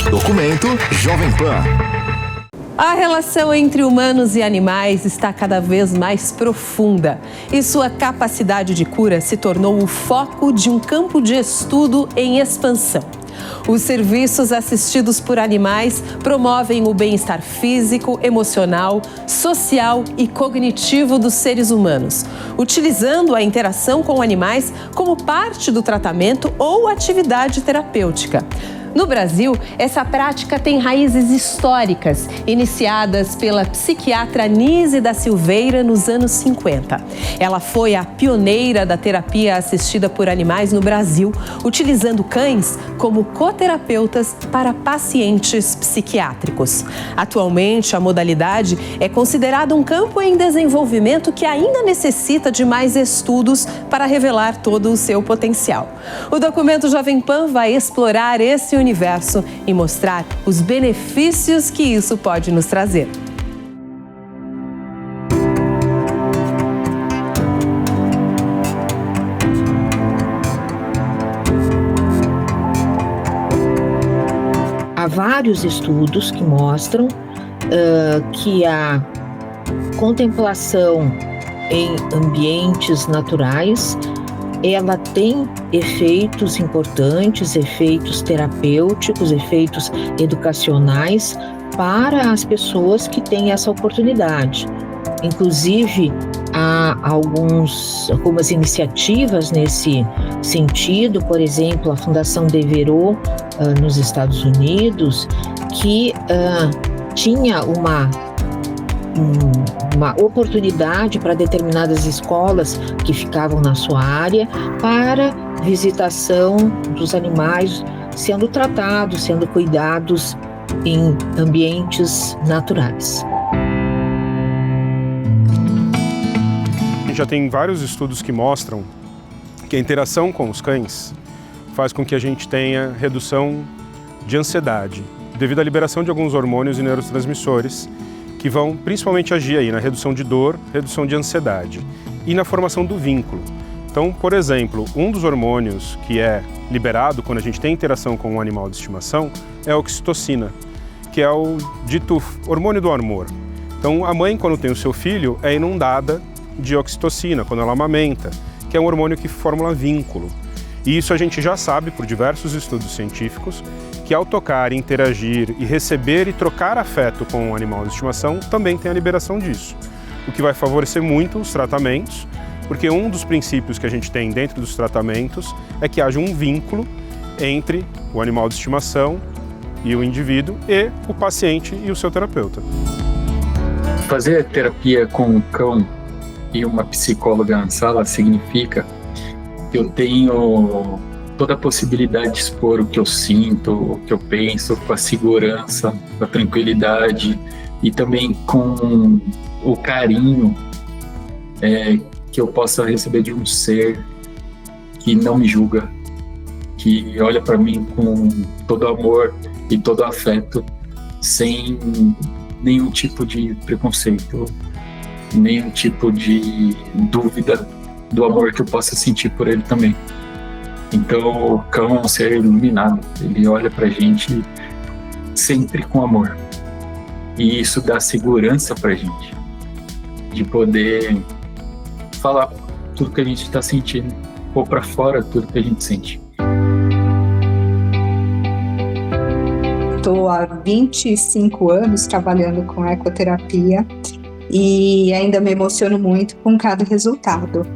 Documento Jovem Pan. A relação entre humanos e animais está cada vez mais profunda e sua capacidade de cura se tornou o foco de um campo de estudo em expansão. Os serviços assistidos por animais promovem o bem-estar físico, emocional, social e cognitivo dos seres humanos, utilizando a interação com animais como parte do tratamento ou atividade terapêutica. No Brasil, essa prática tem raízes históricas, iniciadas pela psiquiatra Nise da Silveira nos anos 50. Ela foi a pioneira da terapia assistida por animais no Brasil, utilizando cães como coterapeutas para pacientes psiquiátricos. Atualmente, a modalidade é considerada um campo em desenvolvimento que ainda necessita de mais estudos para revelar todo o seu potencial. O documento Jovem Pan vai explorar esse universo e mostrar os benefícios que isso pode nos trazer. Há vários estudos que mostram que a contemplação em ambientes naturais ela tem efeitos importantes, efeitos terapêuticos, efeitos educacionais para as pessoas que têm essa oportunidade. Inclusive, há algumas iniciativas nesse sentido, por exemplo, a Fundação Devereux, nos Estados Unidos, que tinha uma oportunidade para determinadas escolas que ficavam na sua área para visitação dos animais sendo tratados, sendo cuidados em ambientes naturais. Já tem vários estudos que mostram que a interação com os cães faz com que a gente tenha redução de ansiedade, devido à liberação de alguns hormônios e neurotransmissores que vão principalmente agir aí na redução de dor, redução de ansiedade e na formação do vínculo. Então, por exemplo, um dos hormônios que é liberado quando a gente tem interação com um animal de estimação é a oxitocina, que é o dito hormônio do amor. Então, a mãe, quando tem o seu filho, é inundada de oxitocina quando ela amamenta, que é um hormônio que forma vínculo. E isso a gente já sabe por diversos estudos científicos, que ao tocar, interagir e receber e trocar afeto com um animal de estimação também tem a liberação disso, o que vai favorecer muito os tratamentos, porque um dos princípios que a gente tem dentro dos tratamentos é que haja um vínculo entre o animal de estimação e o indivíduo e o paciente e o seu terapeuta. Fazer terapia com um cão e uma psicóloga na sala significa que eu tenho toda a possibilidade de expor o que eu sinto, o que eu penso, com a segurança, com a tranquilidade e também com o carinho que eu possa receber de um ser que não me julga, que olha para mim com todo amor e todo afeto, sem nenhum tipo de preconceito, nenhum tipo de dúvida do amor que eu possa sentir por ele também. Então o cão é um ser iluminado, ele olha pra gente sempre com amor. E isso dá segurança pra gente, de poder falar tudo que a gente está sentindo, pôr pra fora tudo que a gente sente. Estou há 25 anos trabalhando com ecoterapia e ainda me emociono muito com cada resultado.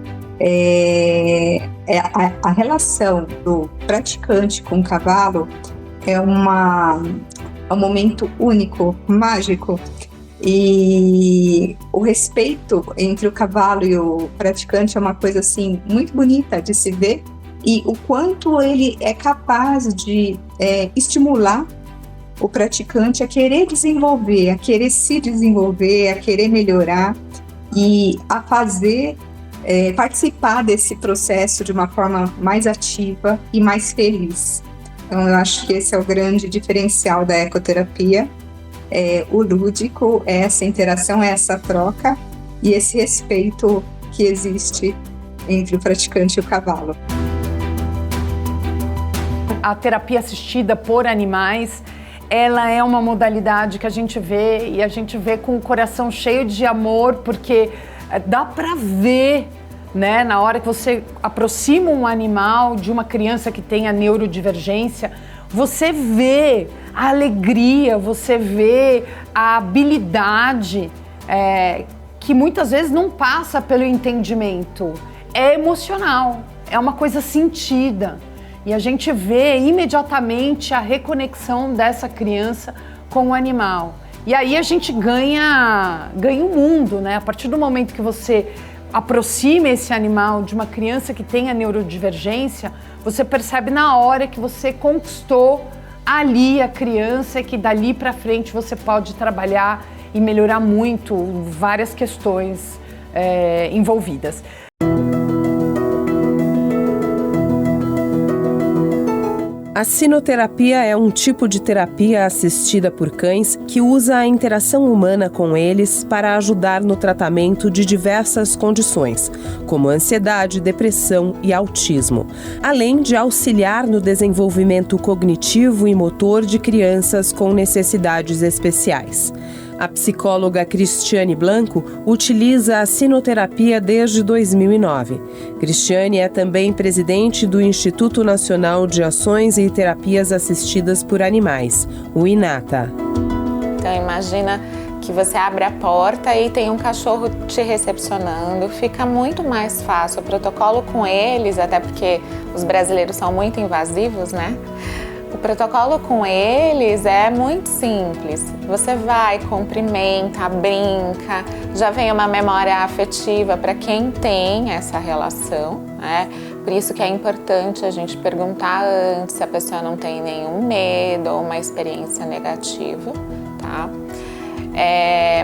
A relação do praticante com o cavalo é um momento único, mágico, e o respeito entre o cavalo e o praticante é uma coisa assim muito bonita de se ver, e o quanto ele é capaz de estimular o praticante a querer desenvolver, a querer se desenvolver, a querer melhorar e a fazer participar desse processo de uma forma mais ativa e mais feliz. Então, eu acho que esse é o grande diferencial da ecoterapia. O lúdico, essa interação, essa troca e esse respeito que existe entre o praticante e o cavalo. A terapia assistida por animais, ela é uma modalidade que a gente vê com o coração cheio de amor, porque dá para ver, né, na hora que você aproxima um animal de uma criança que tem a neurodivergência, você vê a alegria, você vê a habilidade que muitas vezes não passa pelo entendimento. É emocional, é uma coisa sentida. E a gente vê imediatamente a reconexão dessa criança com o animal. E aí a gente ganha o mundo, né? A partir do momento que você aproxima esse animal de uma criança que tem a neurodivergência, você percebe na hora que você conquistou ali a criança e que dali para frente você pode trabalhar e melhorar muito várias questões envolvidas. A sinoterapia é um tipo de terapia assistida por cães que usa a interação humana com eles para ajudar no tratamento de diversas condições, como ansiedade, depressão e autismo, além de auxiliar no desenvolvimento cognitivo e motor de crianças com necessidades especiais. A psicóloga Cristiane Blanco utiliza a sinoterapia desde 2009. Cristiane é também presidente do Instituto Nacional de Ações e Terapias Assistidas por Animais, o INATA. Então imagina que você abre a porta e tem um cachorro te recepcionando, fica muito mais fácil. O protocolo com eles, até porque os brasileiros são muito invasivos, né? O protocolo com eles é muito simples. Você vai, cumprimenta, brinca, já vem uma memória afetiva para quem tem essa relação, né? Por isso que é importante a gente perguntar antes se a pessoa não tem nenhum medo ou uma experiência negativa, tá?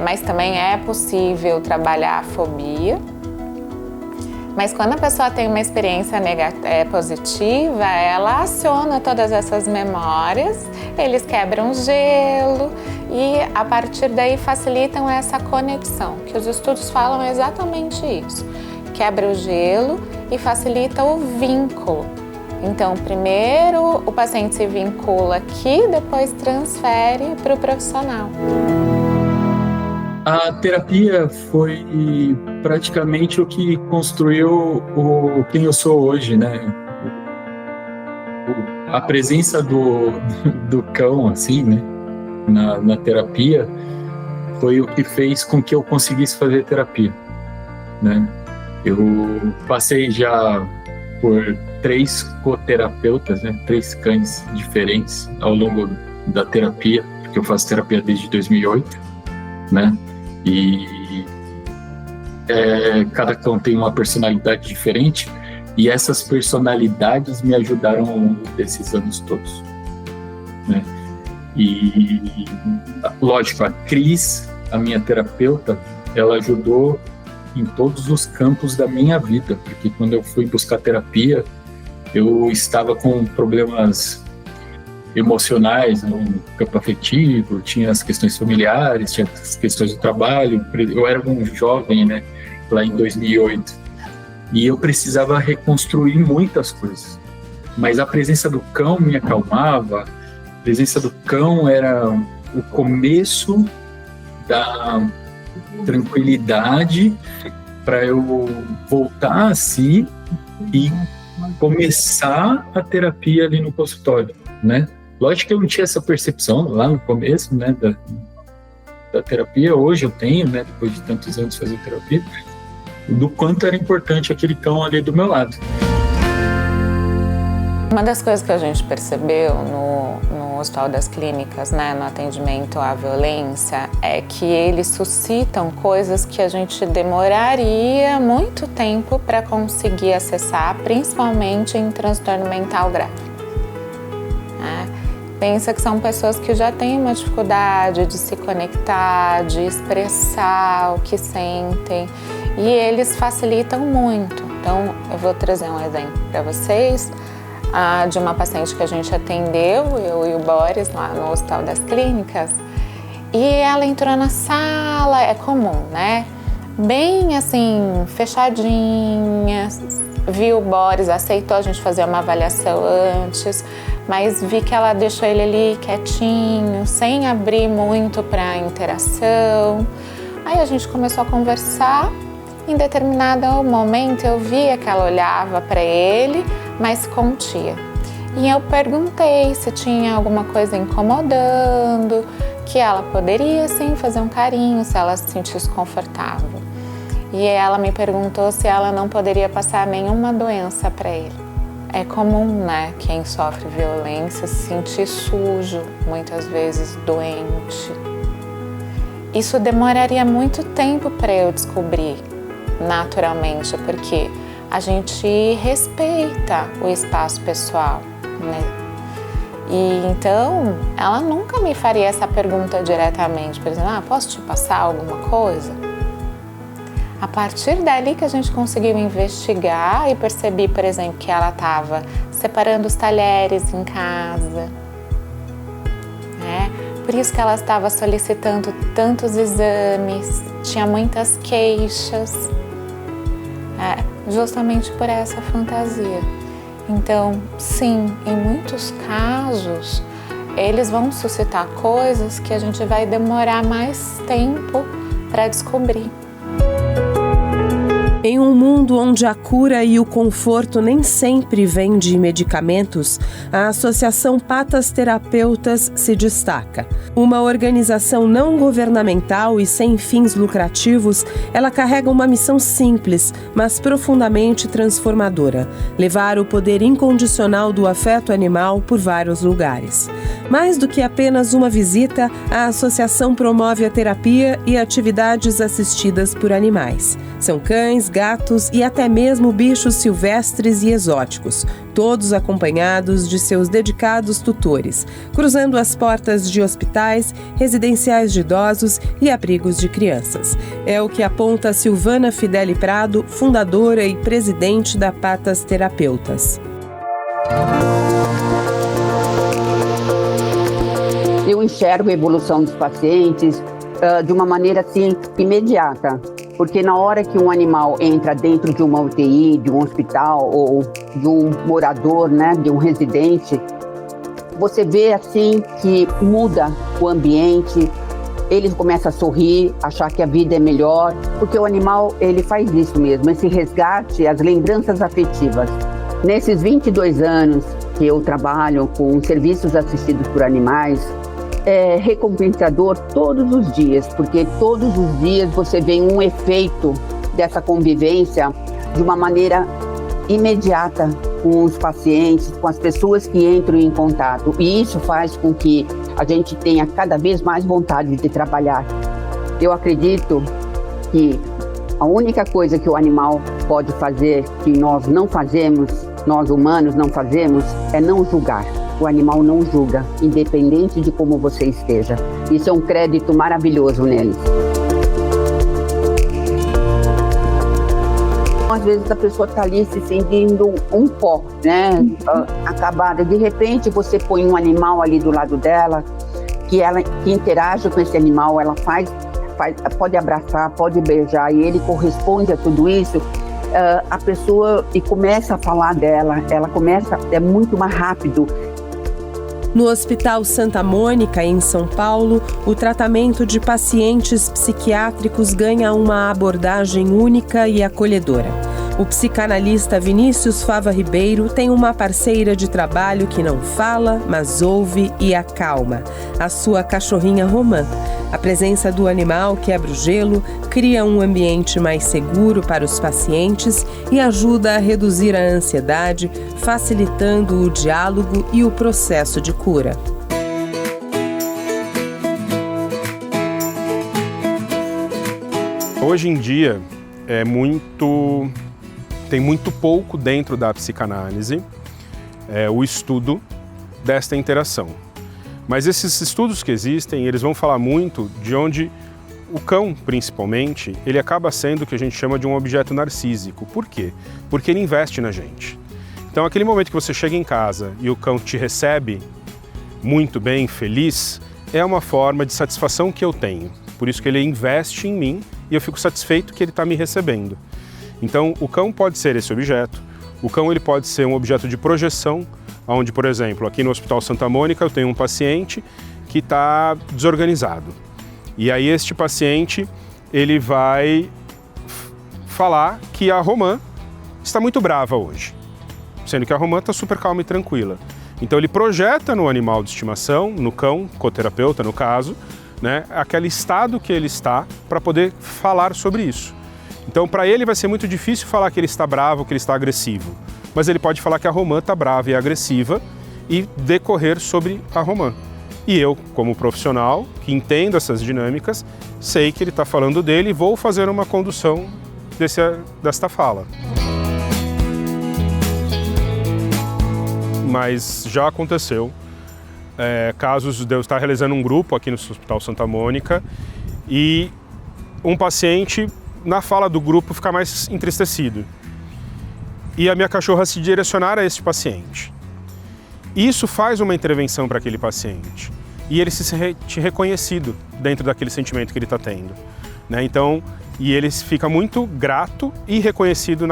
Mas também é possível trabalhar a fobia. Mas quando a pessoa tem uma experiência positiva, ela aciona todas essas memórias, eles quebram gelo e a partir daí facilitam essa conexão, que os estudos falam exatamente isso. Quebra o gelo e facilita o vínculo. Então, primeiro o paciente se vincula aqui, depois transfere para o profissional. A terapia foi praticamente o que construiu quem eu sou hoje, né? A presença do cão, assim, né? Na terapia, foi o que fez com que eu conseguisse fazer terapia, né? Eu passei já por 3 coterapeutas, né? 3 cães diferentes ao longo da terapia, porque eu faço terapia desde 2008, né? E cada cão tem uma personalidade diferente e essas personalidades me ajudaram ao longo desses anos todos, né? E lógico, a Cris, a minha terapeuta, ela ajudou em todos os campos da minha vida, porque quando eu fui buscar terapia, eu estava com problemas emocionais no campo afetivo, tinha as questões familiares, tinha as questões do trabalho. Eu era um jovem, né, lá em 2008, e eu precisava reconstruir muitas coisas. Mas a presença do cão me acalmava, a presença do cão era o começo da tranquilidade para eu voltar a si e começar a terapia ali no consultório, né? Lógico que eu não tinha essa percepção lá no começo, né, da terapia. Hoje eu tenho, né, depois de tantos anos fazendo terapia, do quanto era importante aquele cão ali do meu lado. Uma das coisas que a gente percebeu no Hospital das Clínicas, né, no atendimento à violência, é que eles suscitam coisas que a gente demoraria muito tempo para conseguir acessar, principalmente em transtorno mental grave. Pensa que são pessoas que já têm uma dificuldade de se conectar, de expressar o que sentem, e eles facilitam muito. Então, eu vou trazer um exemplo para vocês. de uma paciente que a gente atendeu, eu e o Boris, lá no Hospital das Clínicas. E ela entrou na sala, é comum, né? Bem assim, fechadinha, viu o Boris, aceitou a gente fazer uma avaliação antes, mas vi que ela deixou ele ali quietinho, sem abrir muito para interação. Aí a gente começou a conversar, em determinado momento eu via que ela olhava para ele, mas contia. E eu perguntei se tinha alguma coisa incomodando, que ela poderia sim fazer um carinho se ela se sentisse confortável. E ela me perguntou se ela não poderia passar nenhuma doença para ele. É comum, né, quem sofre violência se sentir sujo, muitas vezes doente. Isso demoraria muito tempo para eu descobrir, naturalmente, porque a gente respeita o espaço pessoal, né? E então, ela nunca me faria essa pergunta diretamente, por exemplo, posso te passar alguma coisa? A partir dali que a gente conseguiu investigar e percebi, por exemplo, que ela estava separando os talheres em casa, né? Por isso que ela estava solicitando tantos exames, tinha muitas queixas, justamente por essa fantasia. Então, sim, em muitos casos, eles vão suscitar coisas que a gente vai demorar mais tempo para descobrir. Em um mundo onde a cura e o conforto nem sempre vêm de medicamentos, a Associação Patas Terapeutas se destaca. Uma organização não governamental e sem fins lucrativos, ela carrega uma missão simples, mas profundamente transformadora: levar o poder incondicional do afeto animal por vários lugares. Mais do que apenas uma visita, a associação promove a terapia e atividades assistidas por animais. São cães, gatos e até mesmo bichos silvestres e exóticos, todos acompanhados de seus dedicados tutores, cruzando as portas de hospitais, residenciais de idosos e abrigos de crianças. É o que aponta Silvana Fideli Prado, fundadora e presidente da Patas Terapeutas. Eu enxergo a evolução dos pacientes de uma maneira assim imediata, porque na hora que um animal entra dentro de uma UTI, de um hospital ou de um morador, né, de um residente, você vê assim que muda o ambiente, ele começa a sorrir, achar que a vida é melhor, porque o animal ele faz isso mesmo, esse resgate, as lembranças afetivas. Nesses 22 anos que eu trabalho com serviços assistidos por animais, é recompensador todos os dias, porque todos os dias você vê um efeito dessa convivência de uma maneira imediata com os pacientes, com as pessoas que entram em contato. E isso faz com que a gente tenha cada vez mais vontade de trabalhar. Eu acredito que a única coisa que o animal pode fazer, que nós não fazemos, nós humanos não fazemos, é não julgar. O animal não julga, independente de como você esteja. Isso é um crédito maravilhoso neles. Às vezes a pessoa está ali se sentindo um pó, né? Acabada. De repente você põe um animal ali do lado dela, que interage com esse animal, ela pode abraçar, pode beijar, e ele corresponde a tudo isso. A pessoa e começa a falar dela, é muito mais rápido. No Hospital Santa Mônica, em São Paulo, o tratamento de pacientes psiquiátricos ganha uma abordagem única e acolhedora. O psicanalista Vinícius Fava Ribeiro tem uma parceira de trabalho que não fala, mas ouve e acalma: a sua cachorrinha Romã. A presença do animal quebra o gelo, cria um ambiente mais seguro para os pacientes e ajuda a reduzir a ansiedade, facilitando o diálogo e o processo de cura. Hoje em dia tem muito pouco dentro da psicanálise o estudo desta interação. Mas esses estudos que existem, eles vão falar muito de onde o cão, principalmente, ele acaba sendo o que a gente chama de um objeto narcísico. Por quê? Porque ele investe na gente. Então, aquele momento que você chega em casa e o cão te recebe muito bem, feliz, é uma forma de satisfação que eu tenho. Por isso que ele investe em mim e eu fico satisfeito que ele está me recebendo. Então, o cão pode ser esse objeto. O cão ele pode ser um objeto de projeção, onde, por exemplo, aqui no Hospital Santa Mônica eu tenho um paciente que está desorganizado. E aí este paciente ele vai falar que a Romã está muito brava hoje, sendo que a Romã está super calma e tranquila. Então ele projeta no animal de estimação, no cão, coterapeuta no caso, né, aquele estado que ele está para poder falar sobre isso. Então para ele vai ser muito difícil falar que ele está bravo, que ele está agressivo, mas ele pode falar que a Romã está brava e agressiva e decorrer sobre a Romã. E eu, como profissional que entendo essas dinâmicas, sei que ele está falando dele e vou fazer uma condução desta fala. Mas já aconteceu casos de eu estar realizando um grupo aqui no Hospital Santa Mônica e um paciente, na fala do grupo, ficar mais entristecido. E a minha cachorra se direcionar a esse paciente. Isso faz uma intervenção para aquele paciente. E ele se sente reconhecido dentro daquele sentimento que ele está tendo, né? Então, e ele fica muito grato e reconhecido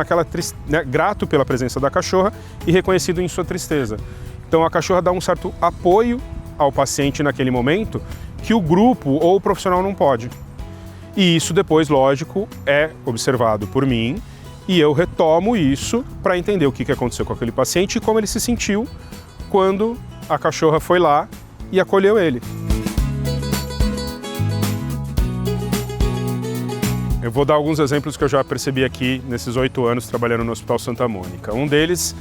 grato pela presença da cachorra e reconhecido em sua tristeza. Então a cachorra dá um certo apoio ao paciente naquele momento que o grupo ou o profissional não pode. E isso depois, lógico, é observado por mim e eu retomo isso para entender o que aconteceu com aquele paciente e como ele se sentiu quando a cachorra foi lá e acolheu ele. Eu vou dar alguns exemplos que eu já percebi aqui nesses 8 anos trabalhando no Hospital Santa Mônica. Um deles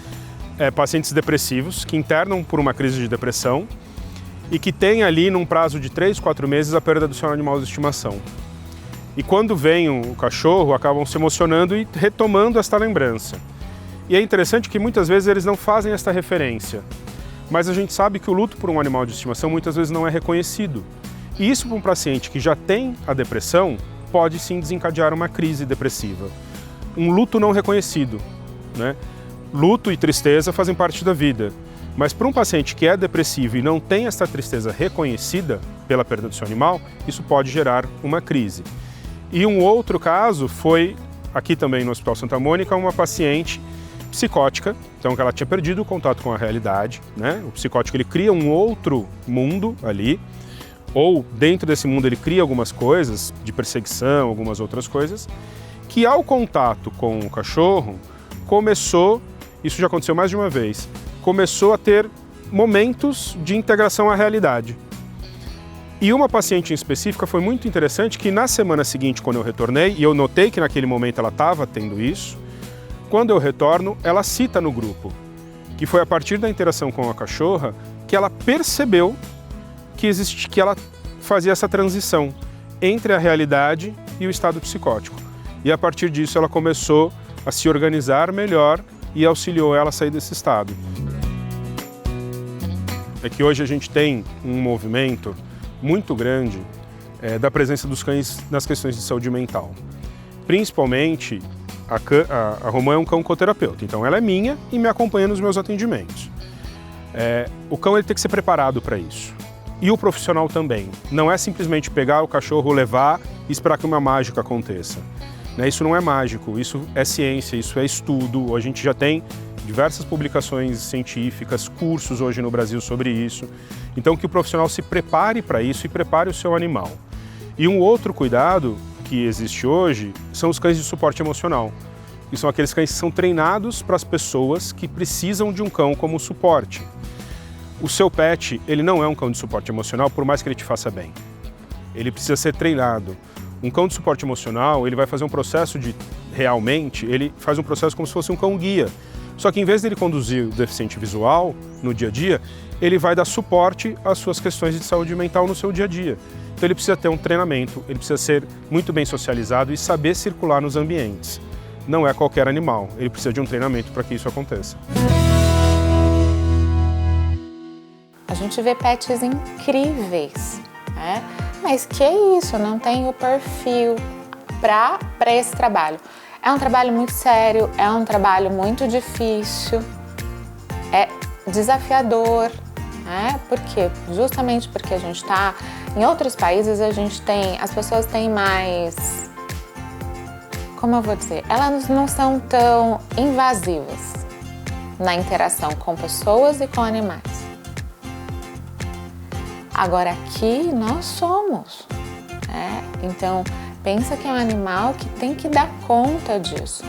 é pacientes depressivos que internam por uma crise de depressão e que tem ali, num prazo de 3, 4 meses, a perda do seu animal de estimação. E quando vem o cachorro, acabam se emocionando e retomando esta lembrança. E é interessante que muitas vezes eles não fazem esta referência. Mas a gente sabe que o luto por um animal de estimação muitas vezes não é reconhecido. E isso para um paciente que já tem a depressão pode sim desencadear uma crise depressiva. Um luto não reconhecido, né? Luto e tristeza fazem parte da vida. Mas para um paciente que é depressivo e não tem essa tristeza reconhecida pela perda do seu animal, isso pode gerar uma crise. E um outro caso foi, aqui também no Hospital Santa Mônica, uma paciente psicótica, então que ela tinha perdido o contato com a realidade, né? O psicótico ele cria um outro mundo ali, ou dentro desse mundo ele cria algumas coisas de perseguição, algumas outras coisas, que ao contato com o cachorro começou, isso já aconteceu mais de uma vez, começou a ter momentos de integração à realidade. E uma paciente em específica foi muito interessante que na semana seguinte, quando eu retornei, e eu notei que naquele momento ela estava tendo isso, quando eu retorno, ela cita no grupo que foi a partir da interação com a cachorra que ela percebeu que ela fazia essa transição entre a realidade e o estado psicótico. E a partir disso ela começou a se organizar melhor e auxiliou ela a sair desse estado. É que hoje a gente tem um movimento muito grande da presença dos cães nas questões de saúde mental. Principalmente, a Romã é um cão coterapeuta, então ela é minha e me acompanha nos meus atendimentos. O cão ele tem que ser preparado para isso. E o profissional também. Não é simplesmente pegar o cachorro, levar e esperar que uma mágica aconteça. Isso não é mágico, isso é ciência, isso é estudo. A gente já tem diversas publicações científicas, cursos hoje no Brasil sobre isso. Então que o profissional se prepare para isso e prepare o seu animal. E um outro cuidado que existe hoje são os cães de suporte emocional. Que são aqueles cães que são treinados para as pessoas que precisam de um cão como suporte. O seu pet, ele não é um cão de suporte emocional, por mais que ele te faça bem. Ele precisa ser treinado. Um cão de suporte emocional, ele vai fazer um processo ele faz um processo como se fosse um cão guia. Só que em vez dele conduzir o deficiente visual no dia a dia, ele vai dar suporte às suas questões de saúde mental no seu dia a dia. Então ele precisa ter um treinamento, ele precisa ser muito bem socializado e saber circular nos ambientes. Não é qualquer animal, ele precisa de um treinamento para que isso aconteça. A gente vê pets incríveis, né? Mas que isso, não tem o perfil para esse trabalho. É um trabalho muito sério, é um trabalho muito difícil, é desafiador, né? Por quê? Justamente porque a gente está em outros países, as pessoas têm mais, como eu vou dizer, elas não são tão invasivas na interação com pessoas e com animais. Agora aqui nós somos, né? Então pensa que é um animal que tem que dar conta disso,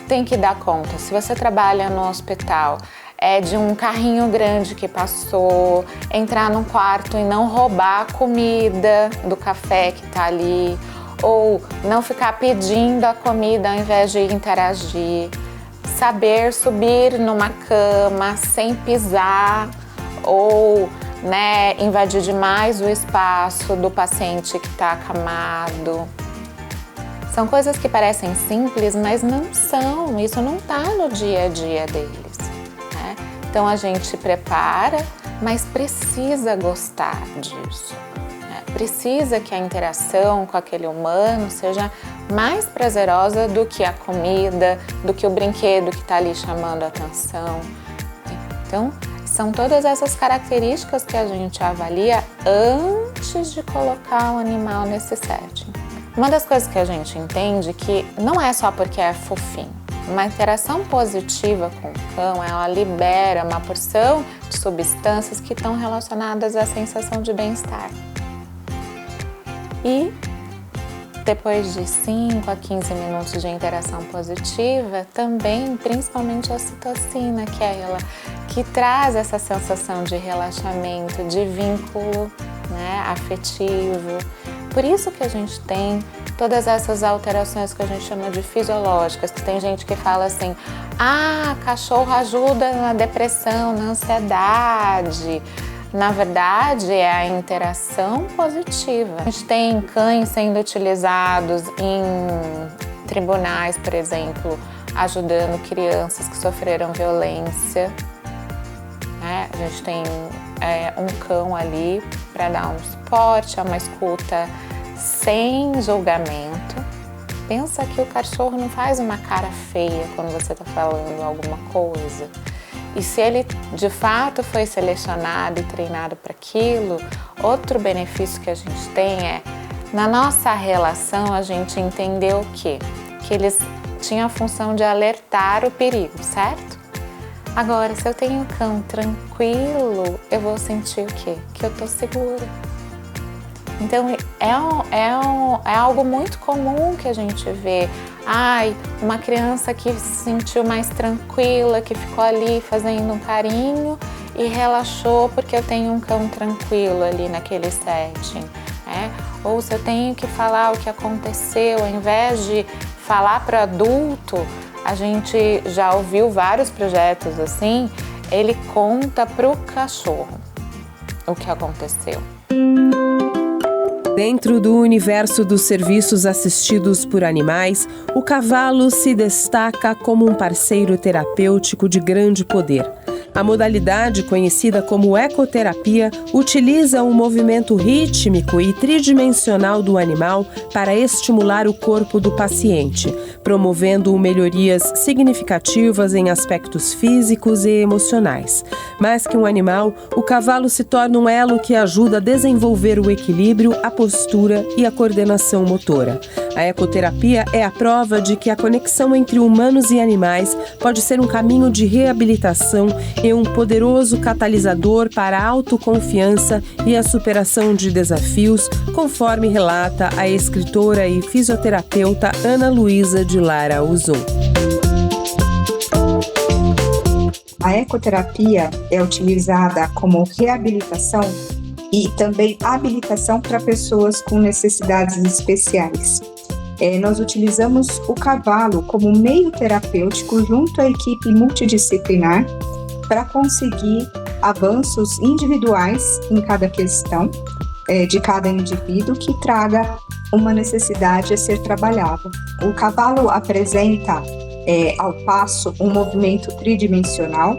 tem que dar conta. Se você trabalha no hospital, de um carrinho grande que passou, entrar num quarto e não roubar a comida do café que está ali, ou não ficar pedindo a comida ao invés de interagir, saber subir numa cama sem pisar ou, né, invadir demais o espaço do paciente que está acamado. São coisas que parecem simples, mas não são, isso não está no dia a dia deles. Então a gente prepara, mas precisa gostar disso, né? Precisa que a interação com aquele humano seja mais prazerosa do que a comida, do que o brinquedo que está ali chamando a atenção. Então, são todas essas características que a gente avalia antes de colocar o animal nesse setting. Uma das coisas que a gente entende que não é só porque é fofinho. Uma interação positiva com o cão, ela libera uma porção de substâncias que estão relacionadas à sensação de bem-estar. E depois de 5 a 15 minutos de interação positiva, também, principalmente a ocitocina, que é ela que traz essa sensação de relaxamento, de vínculo, né, afetivo. Por isso que a gente tem todas essas alterações que a gente chama de fisiológicas, que tem gente que fala assim, cachorro ajuda na depressão, na ansiedade. Na verdade, é a interação positiva. A gente tem cães sendo utilizados em tribunais, por exemplo, ajudando crianças que sofreram violência. Né? A gente tem um cão ali para dar um suporte, uma escuta sem julgamento. Pensa que o cachorro não faz uma cara feia quando você está falando alguma coisa. E se ele de fato foi selecionado e treinado para aquilo, outro benefício que a gente tem é, na nossa relação, a gente entendeu que eles tinham a função de alertar o perigo, certo? Agora, se eu tenho um cão tranquilo, eu vou sentir o quê? Que eu tô segura. Então, é algo muito comum que a gente vê. Uma criança que se sentiu mais tranquila, que ficou ali fazendo um carinho e relaxou porque eu tenho um cão tranquilo ali naquele setting. Ou se eu tenho que falar o que aconteceu, ao invés de falar para o adulto, a gente já ouviu vários projetos assim, ele conta para o cachorro o que aconteceu. Dentro do universo dos serviços assistidos por animais, o cavalo se destaca como um parceiro terapêutico de grande poder. A modalidade, conhecida como ecoterapia, utiliza um movimento rítmico e tridimensional do animal para estimular o corpo do paciente, promovendo melhorias significativas em aspectos físicos e emocionais. Mais que um animal, o cavalo se torna um elo que ajuda a desenvolver o equilíbrio, a postura e a coordenação motora. A ecoterapia é a prova de que a conexão entre humanos e animais pode ser um caminho de reabilitação e um poderoso catalisador para a autoconfiança e a superação de desafios, conforme relata a escritora e fisioterapeuta Ana Luísa de Lara Uzum. A ecoterapia é utilizada como reabilitação e também habilitação para pessoas com necessidades especiais. Nós utilizamos o cavalo como meio terapêutico junto à equipe multidisciplinar para conseguir avanços individuais em cada questão de cada indivíduo que traga uma necessidade a ser trabalhada. O cavalo apresenta ao passo um movimento tridimensional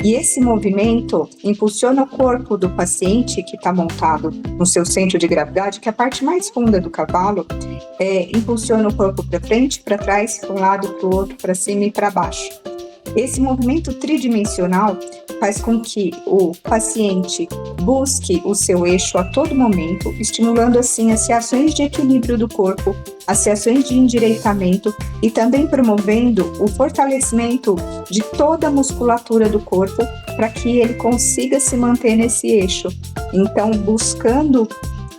e esse movimento impulsiona o corpo do paciente que está montado no seu centro de gravidade, que é a parte mais funda do cavalo, impulsiona o corpo para frente, para trás, para um lado, para o outro, para cima e para baixo. Esse movimento tridimensional faz com que o paciente busque o seu eixo a todo momento, estimulando assim as reações de equilíbrio do corpo, as reações de endireitamento e também promovendo o fortalecimento de toda a musculatura do corpo para que ele consiga se manter nesse eixo. Então, buscando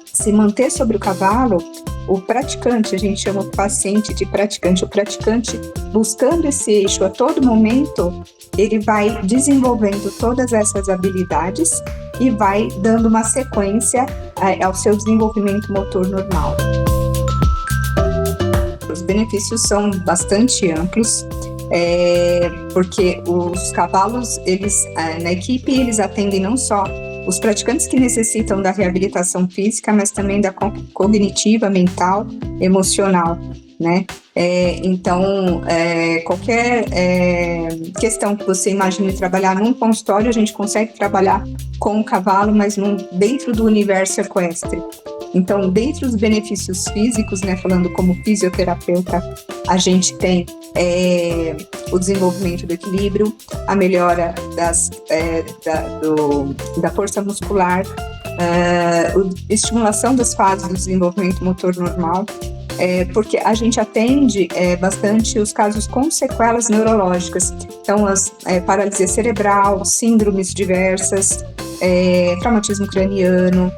se manter sobre o cavalo, o praticante, a gente chama o paciente de praticante, o praticante buscando esse eixo a todo momento, ele vai desenvolvendo todas essas habilidades e vai dando uma sequência ao seu desenvolvimento motor normal. Os benefícios são bastante amplos, porque os cavalos, na equipe, eles atendem não só os praticantes que necessitam da reabilitação física, mas também da cognitiva, mental, emocional, né? Então, qualquer questão que você imagine trabalhar num consultório, a gente consegue trabalhar com o cavalo, mas dentro do universo equestre. Então, dentre os benefícios físicos, né, falando como fisioterapeuta, a gente tem o desenvolvimento do equilíbrio, a melhora da força muscular, a estimulação das fases do desenvolvimento motor normal, porque a gente atende bastante os casos com sequelas neurológicas, então paralisia cerebral, síndromes diversas, traumatismo craniano,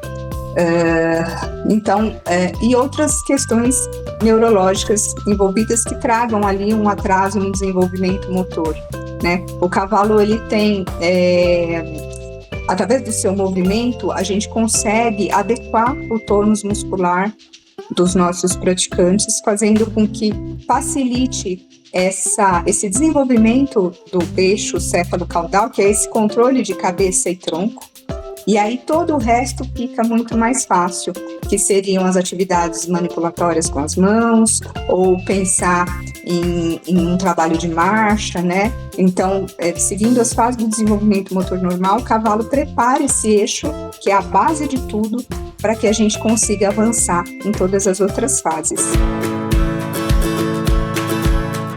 e outras questões neurológicas envolvidas que tragam ali um atraso no desenvolvimento motor, né? O cavalo, ele tem, através do seu movimento, a gente consegue adequar o tônus muscular dos nossos praticantes, fazendo com que facilite esse desenvolvimento do eixo céfalo-caudal, que é esse controle de cabeça e tronco. E aí todo o resto fica muito mais fácil, que seriam as atividades manipulatórias com as mãos, ou pensar em um trabalho de marcha, né? Então, seguindo as fases do desenvolvimento motor normal, o cavalo prepara esse eixo, que é a base de tudo, para que a gente consiga avançar em todas as outras fases.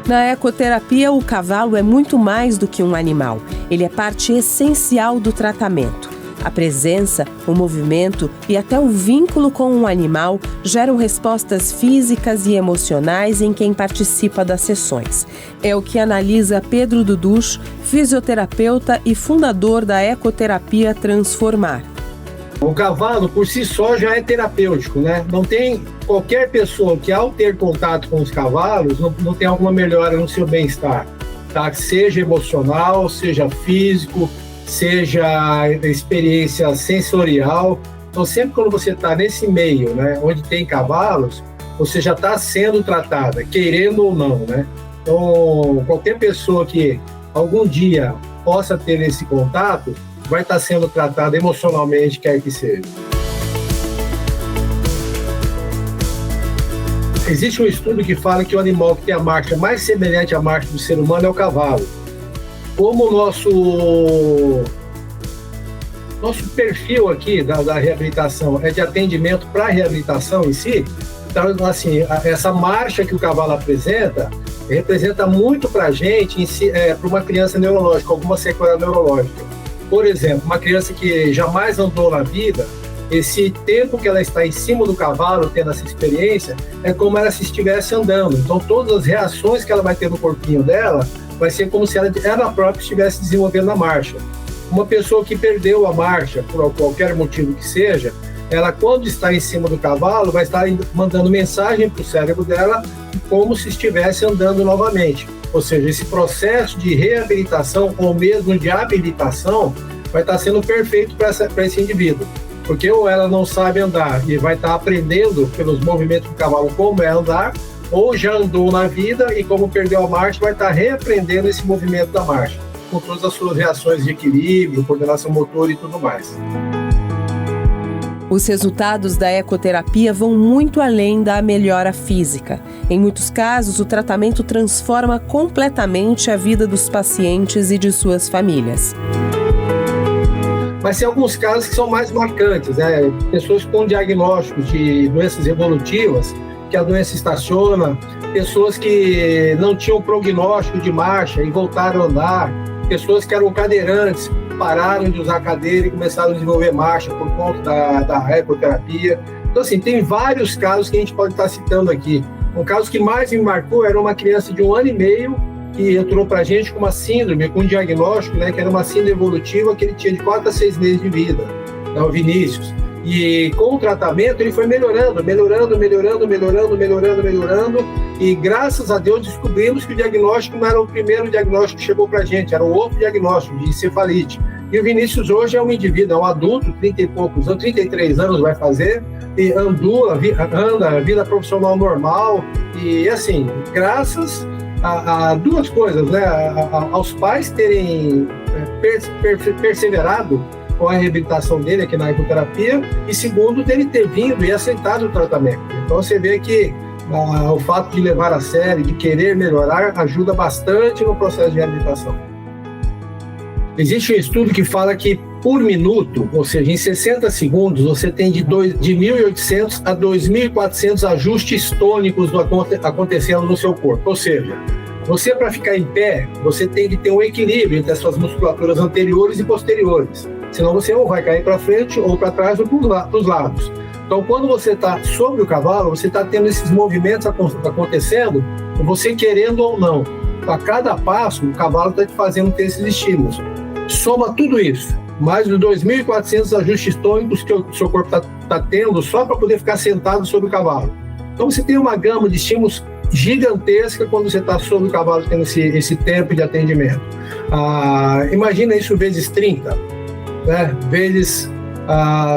Na ecoterapia, o cavalo é muito mais do que um animal. Ele é parte essencial do tratamento. A presença, o movimento e até o vínculo com um animal geram respostas físicas e emocionais em quem participa das sessões. É o que analisa Pedro Dudusch, fisioterapeuta e fundador da ecoterapia Transformar. O cavalo, por si só, já é terapêutico, né? Não tem qualquer pessoa que, ao ter contato com os cavalos, não tem alguma melhora no seu bem-estar, tá? Seja emocional, seja físico, seja experiência sensorial. Então, sempre quando você está nesse meio, né, onde tem cavalos, você já está sendo tratada, querendo ou não, né? Então, qualquer pessoa que algum dia possa ter esse contato, vai estar sendo tratada emocionalmente, quer que seja. Existe um estudo que fala que o animal que tem a marcha mais semelhante à marcha do ser humano é o cavalo. Como o nosso perfil aqui da reabilitação é de atendimento para a reabilitação em si, então, assim, essa marcha que o cavalo apresenta, representa muito para a gente, para uma criança neurológica, alguma sequela neurológica. Por exemplo, uma criança que jamais andou na vida, esse tempo que ela está em cima do cavalo, tendo essa experiência, é como ela se estivesse andando. Então, todas as reações que ela vai ter no corpinho dela, vai ser como se ela própria estivesse desenvolvendo a marcha. Uma pessoa que perdeu a marcha, por qualquer motivo que seja, ela, quando está em cima do cavalo, vai estar mandando mensagem para o cérebro dela como se estivesse andando novamente. Ou seja, esse processo de reabilitação ou mesmo de habilitação vai estar sendo perfeito para esse indivíduo. Porque ou ela não sabe andar e vai estar aprendendo pelos movimentos do cavalo como é andar, ou já andou na vida e como perdeu a marcha, vai estar reaprendendo esse movimento da marcha, com todas as suas reações de equilíbrio, coordenação motor e tudo mais. Os resultados da ecoterapia vão muito além da melhora física. Em muitos casos, o tratamento transforma completamente a vida dos pacientes e de suas famílias. Mas tem alguns casos que são mais marcantes, né? Pessoas com diagnósticos de doenças evolutivas, que a doença estaciona, pessoas que não tinham prognóstico de marcha e voltaram a andar, pessoas que eram cadeirantes, pararam de usar cadeira e começaram a desenvolver marcha por conta da ecoterapia. Então, assim, tem vários casos que a gente pode estar citando aqui. Um caso que mais me marcou era uma criança de 1 ano e meio que entrou para a gente com uma síndrome, com um diagnóstico, né, que era uma síndrome evolutiva que ele tinha de 4 a 6 meses de vida, né, o Vinícius. E com o tratamento ele foi melhorando, e graças a Deus descobrimos que o diagnóstico não era o primeiro diagnóstico que chegou para a gente, era o outro diagnóstico de encefalite. E o Vinícius hoje é um indivíduo, é um adulto, 30 e poucos anos, 33 anos vai fazer, e anda a vida profissional normal, e assim, graças a duas coisas, né? Aos pais terem perseverado com a reabilitação dele aqui na ecoterapia, e segundo, dele ter vindo e aceitado o tratamento. Então você vê que o fato de levar a sério, de querer melhorar, ajuda bastante no processo de reabilitação. Existe um estudo que fala que por minuto, ou seja, em 60 segundos, você tem de 1.800 a 2.400 ajustes tônicos acontecendo no seu corpo. Ou seja, você, para ficar em pé, você tem que ter um equilíbrio entre as suas musculaturas anteriores e posteriores. Senão você ou vai cair para frente, ou para trás, ou para os lados. Então, quando você está sobre o cavalo, você está tendo esses movimentos acontecendo, você querendo ou não. A cada passo, o cavalo está te fazendo ter esses estímulos. Soma tudo isso, mais de 2.400 ajustes tônicos que o seu corpo está tendo só para poder ficar sentado sobre o cavalo. Então você tem uma gama de estímulos gigantesca quando você está sobre o cavalo tendo esse tempo de atendimento. Imagina isso vezes 30, né? Vezes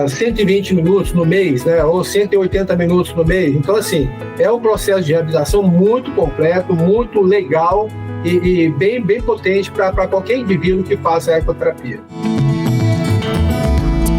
120 minutos no mês, né? Ou 180 minutos no mês. Então, assim, é um processo de reabilitação muito completo, muito legal e bem potente para qualquer indivíduo que faça a ecoterapia.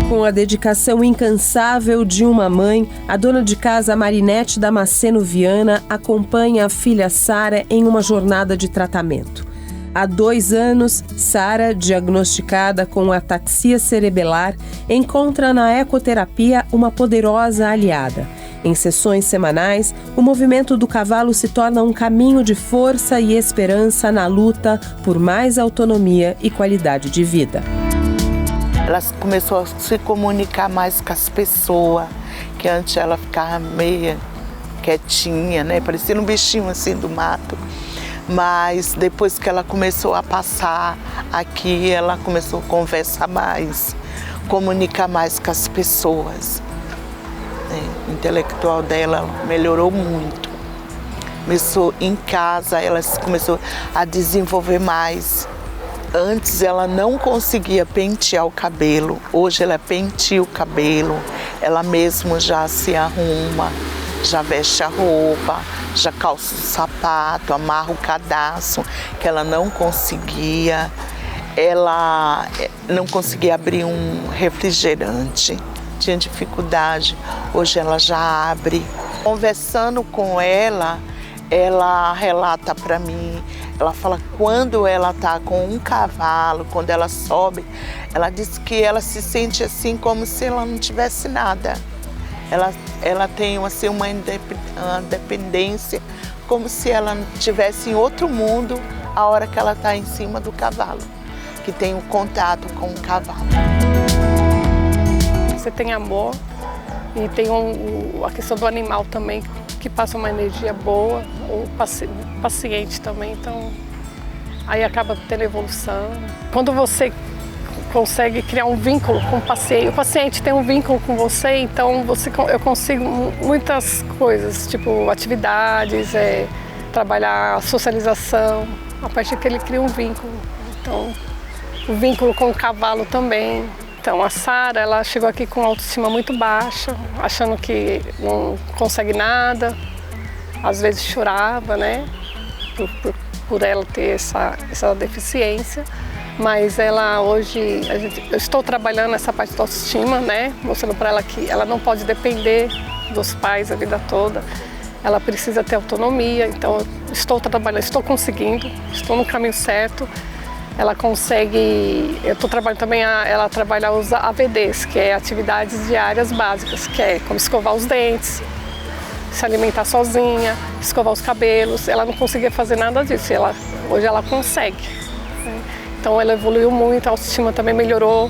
Com a dedicação incansável de uma mãe, a dona de casa Marinete Damasceno Viana acompanha a filha Sara em uma jornada de tratamento. Há 2 anos, Sara, diagnosticada com ataxia cerebelar, encontra na ecoterapia uma poderosa aliada. Em sessões semanais, o movimento do cavalo se torna um caminho de força e esperança na luta por mais autonomia e qualidade de vida. Ela começou a se comunicar mais com as pessoas, que antes ela ficava meio quietinha, né? Parecia um bichinho assim do mato. Mas depois que ela começou a passar aqui, ela começou a conversar mais, comunicar mais com as pessoas. O intelectual dela melhorou muito. Começou em casa, ela começou a desenvolver mais. Antes ela não conseguia pentear o cabelo, hoje ela penteia o cabelo, ela mesma já se arruma, já veste a roupa, já calça o sapato, amarra o cadarço, que ela não conseguia. Ela não conseguia abrir um refrigerante, tinha dificuldade, hoje ela já abre. Conversando com ela, ela relata para mim, ela fala quando ela está com um cavalo, quando ela sobe, ela diz que ela se sente assim como se ela não tivesse nada. Ela tem assim, uma independência, como se ela estivesse em outro mundo a hora que ela está em cima do cavalo, que tem um contato com o cavalo. Você tem amor e tem a questão do animal também, que passa uma energia boa, o paciente também, então aí acaba tendo evolução. Quando você consegue criar um vínculo com o paciente tem um vínculo com você, então eu consigo muitas coisas, tipo atividades, trabalhar a socialização, a partir que ele cria um vínculo. Então, o vínculo com o cavalo também. Então, a Sara, ela chegou aqui com autoestima muito baixa, achando que não consegue nada, às vezes chorava, né, por ela ter essa deficiência. Mas ela hoje, eu estou trabalhando essa parte da autoestima, né, mostrando para ela que ela não pode depender dos pais a vida toda, ela precisa ter autonomia, então eu estou trabalhando, estou conseguindo, estou no caminho certo. Ela consegue, eu estou trabalhando também, ela trabalha os AVDs, que é atividades diárias básicas, que é como escovar os dentes, se alimentar sozinha, escovar os cabelos. Ela não conseguia fazer nada disso, hoje ela consegue. Né? Então ela evoluiu muito, a autoestima também melhorou.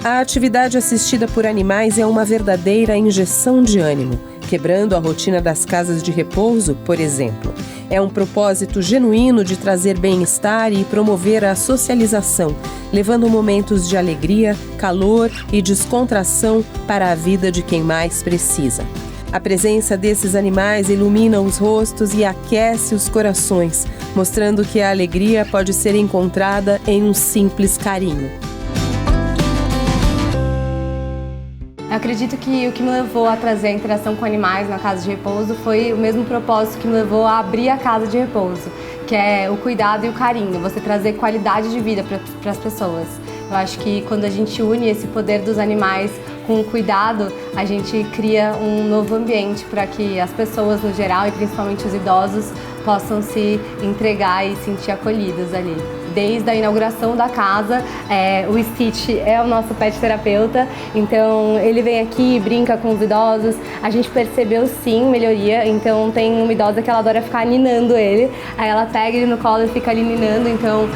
A atividade assistida por animais é uma verdadeira injeção de ânimo, quebrando a rotina das casas de repouso, por exemplo. É um propósito genuíno de trazer bem-estar e promover a socialização, levando momentos de alegria, calor e descontração para a vida de quem mais precisa. A presença desses animais ilumina os rostos e aquece os corações, mostrando que a alegria pode ser encontrada em um simples carinho. Eu acredito que o que me levou a trazer a interação com animais na casa de repouso foi o mesmo propósito que me levou a abrir a casa de repouso, que é o cuidado e o carinho, você trazer qualidade de vida para as pessoas. Eu acho que quando a gente une esse poder dos animais com o cuidado, a gente cria um novo ambiente para que as pessoas no geral e principalmente os idosos possam se entregar e sentir acolhidos ali. Desde a inauguração da casa, o Stitch é o nosso pet terapeuta, então ele vem aqui e brinca com os idosos. A gente percebeu sim melhoria, então tem uma idosa que ela adora ficar ninando ele, aí ela pega ele no colo e fica ali ninando, então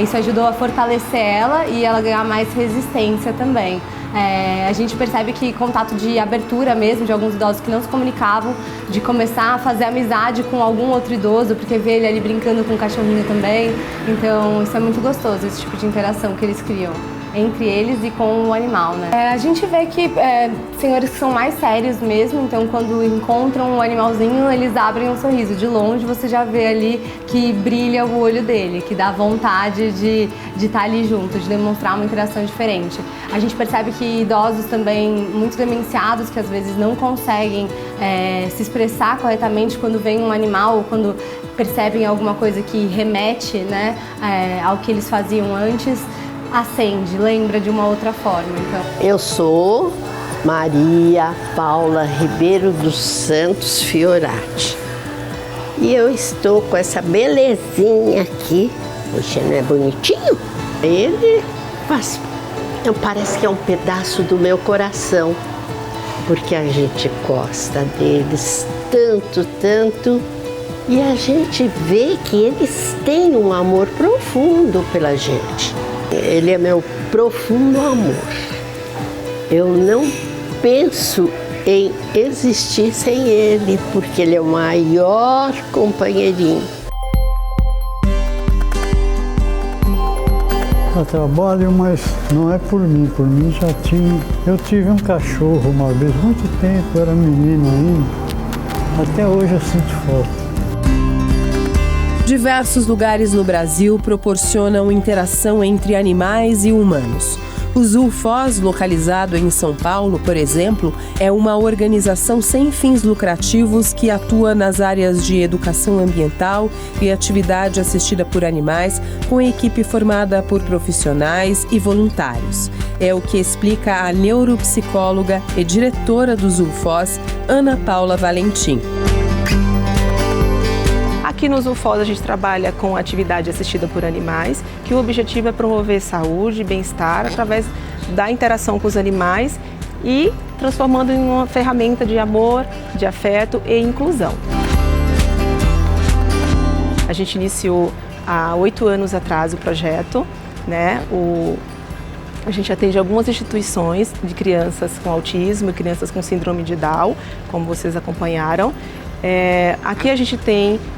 isso ajudou a fortalecer ela e ela ganhar mais resistência também. A gente percebe que contato de abertura mesmo, de alguns idosos que não se comunicavam, de começar a fazer amizade com algum outro idoso, porque vê ele ali brincando com o cachorrinho também. Então isso é muito gostoso, esse tipo de interação que eles criam entre eles e com o animal, né? A gente vê que senhores que são mais sérios mesmo, então quando encontram um animalzinho, eles abrem um sorriso. De longe você já vê ali que brilha o olho dele, que dá vontade de estar ali junto, de demonstrar uma interação diferente. A gente percebe que idosos também, muito demenciados, que às vezes não conseguem se expressar corretamente quando vem um animal, ou quando percebem alguma coisa que remete, né, ao que eles faziam antes, acende, lembra de uma outra forma. Então. Eu sou Maria Paula Ribeiro dos Santos Fiorati e eu estou com essa belezinha aqui. Poxa, não é bonitinho? Ele parece que é um pedaço do meu coração, porque a gente gosta deles tanto, tanto, e a gente vê que eles têm um amor profundo pela gente. Ele é meu profundo amor. Eu não penso em existir sem ele, porque ele é o maior companheirinho. Eu trabalho, mas não é por mim já tinha. Eu tive um cachorro uma vez, muito tempo, eu era menino ainda. Até hoje eu sinto falta. Diversos lugares no Brasil proporcionam interação entre animais e humanos. O Zoo Foz, localizado em São Paulo, por exemplo, é uma organização sem fins lucrativos que atua nas áreas de educação ambiental e atividade assistida por animais, com equipe formada por profissionais e voluntários. É o que explica a neuropsicóloga e diretora do Zoo Foz, Ana Paula Valentim. Aqui no Zoo Foz a gente trabalha com atividade assistida por animais, que o objetivo é promover saúde e bem-estar através da interação com os animais e transformando em uma ferramenta de amor, de afeto e inclusão. A gente iniciou há 8 anos atrás o projeto, né? A gente atende algumas instituições de crianças com autismo e crianças com síndrome de Down, como vocês acompanharam. Aqui a gente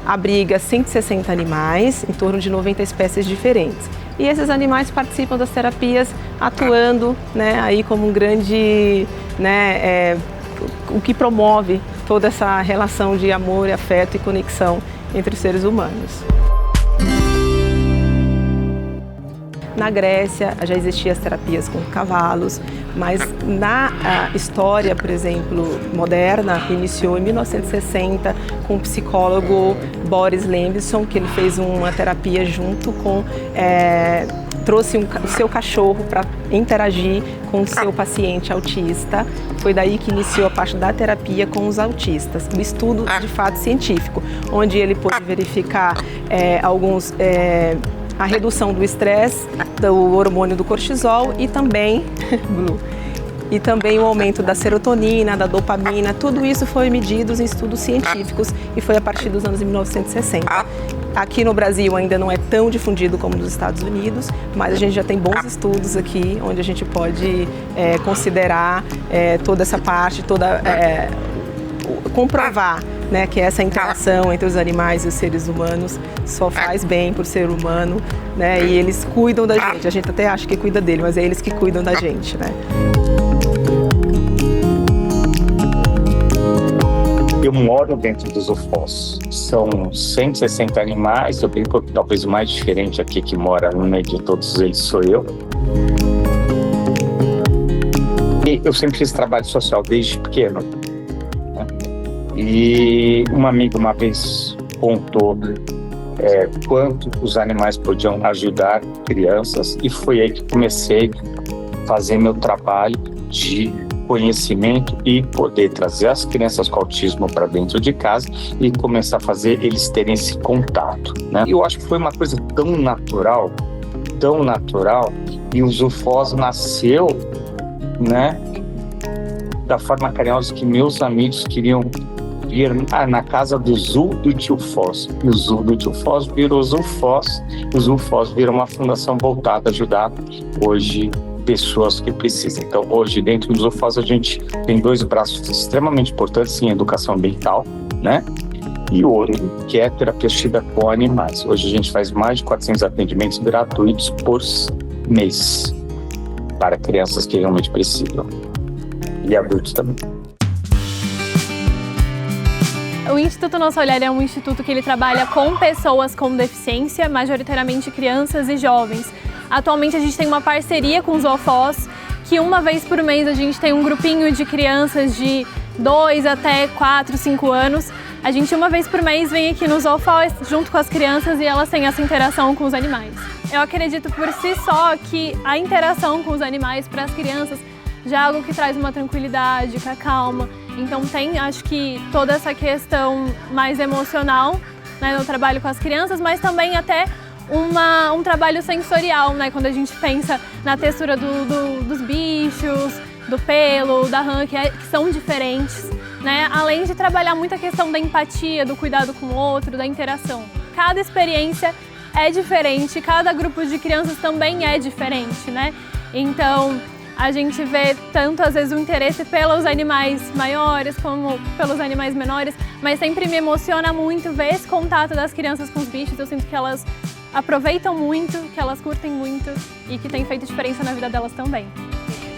abriga 160 animais, em torno de 90 espécies diferentes. E esses animais participam das terapias atuando, né, aí como um grande, né, o que promove toda essa relação de amor, afeto e conexão entre os seres humanos. Na Grécia já existiam as terapias com cavalos, mas na história, por exemplo, moderna, iniciou em 1960 com o psicólogo Boris Lembson, que ele fez uma terapia junto com trouxe o seu cachorro para interagir com o seu paciente autista. Foi daí que iniciou a parte da terapia com os autistas, um estudo de fato científico, onde ele pôde verificar a redução do estresse, do hormônio do cortisol e também o aumento da serotonina, da dopamina. Tudo isso foi medido em estudos científicos e foi a partir dos anos de 1960. Aqui no Brasil ainda não é tão difundido como nos Estados Unidos, mas a gente já tem bons estudos aqui, onde a gente pode considerar toda essa parte, comprovar, né, que essa interação entre os animais e os seres humanos só faz bem para o ser humano, né, e eles cuidam da gente. A gente até acha que cuida dele, mas é eles que cuidam da gente, né. Eu moro dentro dos zoofós. São 160 animais, eu brinco que talvez o mais diferente aqui que mora no meio de todos eles sou eu. E eu sempre fiz trabalho social desde pequeno. Né? E um amigo uma vez contou quanto os animais podiam ajudar crianças e foi aí que comecei a fazer meu trabalho de conhecimento e poder trazer as crianças com autismo para dentro de casa e começar a fazer eles terem esse contato, né? Eu acho que foi uma coisa tão natural, e o zoofós nasceu, né, da forma carinhosa que meus amigos queriam vir na casa do Zoo do Tio Foz. E o Zoo do Tio Foz virou zoofós, e o zoofós virou uma fundação voltada a ajudar hoje pessoas que precisam. Então, hoje, dentro do zoofós, a gente tem 2 braços extremamente importantes em educação ambiental, né? E o outro, que é terapia assistida com animais. Hoje, a gente faz mais de 400 atendimentos gratuitos por mês para crianças que realmente precisam. E adultos também. O Instituto Nosso Olhar é um instituto que ele trabalha com pessoas com deficiência, majoritariamente crianças e jovens. Atualmente a gente tem uma parceria com os zoofós, que uma vez por mês a gente tem um grupinho de crianças de 2 até 4, 5 anos. A gente uma vez por mês vem aqui nos zoofós junto com as crianças e elas têm essa interação com os animais. Eu acredito por si só que a interação com os animais para as crianças já é algo que traz uma tranquilidade, que acalma. Então tem, acho que, toda essa questão mais emocional, né, no trabalho com as crianças, mas também até um trabalho sensorial, né, quando a gente pensa na textura dos bichos, do pelo, da rã, que são diferentes, né, além de trabalhar muito a questão da empatia, do cuidado com o outro, da interação. Cada experiência é diferente, cada grupo de crianças também é diferente, né, então a gente vê tanto, às vezes, o interesse pelos animais maiores como pelos animais menores, mas sempre me emociona muito ver esse contato das crianças com os bichos. Eu sinto que elas aproveitam muito, que elas curtem muito e que tem feito diferença na vida delas também.